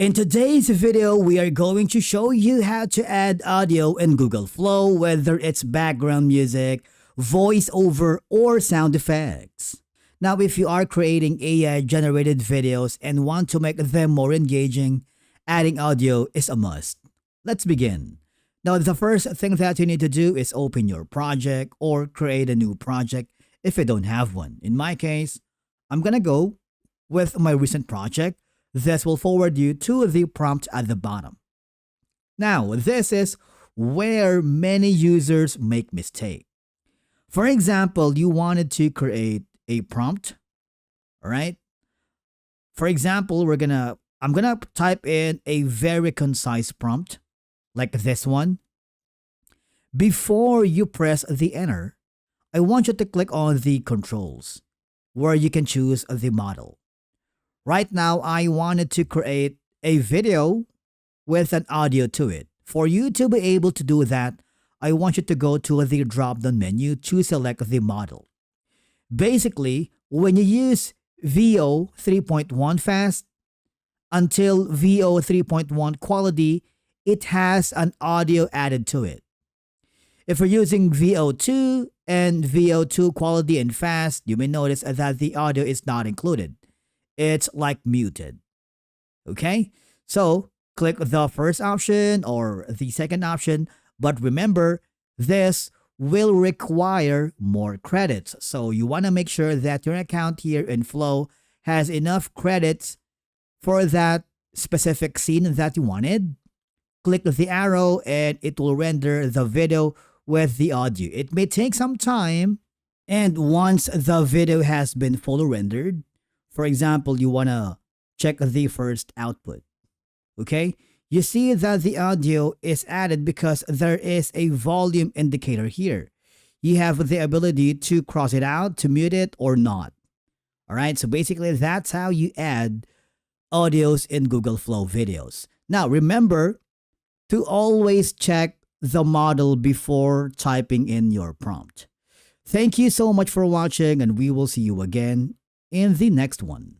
In today's video, we are going to show you how to add audio in Google Flow, whether it's background music, voiceover, or sound effects. Now, if you are creating AI-generated videos and want to make them more engaging, adding audio is a must. Let's begin. Now, the first thing that you need to do is open your project or create a new project if you don't have one. In my case, I'm gonna go with my recent project. This will forward you to the prompt at the bottom. Now, this is where many users make mistake. For example, you wanted to create a prompt, all right? For example, I'm gonna type in a very concise prompt like this one. Before you press the enter, I want you to click on the controls where you can choose the model. Right now, I wanted to create a video with an audio to it. For you to be able to do that, I want you to go to the drop-down menu to select the model. Basically, when you use VO 3.1 fast until VO 3.1 quality, it has an audio added to it. If you're using VO2 and VO2 quality and fast, you may notice that the audio is not included. It's like muted. Okay? So click the first option or the second option, but remember, this will require more credits. So you want to make sure that your account here in Flow has enough credits for that specific scene that you wanted. Click the arrow and it will render the video with the audio. It may take some time, and once the video has been fully rendered, for example, you want to check the first output. Okay? You see that the audio is added because there is a volume indicator here. You have the ability to cross it out, to mute it, or not. Alright, so basically that's how you add audios in Google Flow videos. Now remember to always check the model before typing in your prompt. Thank you so much for watching, and we will see you again in the next one.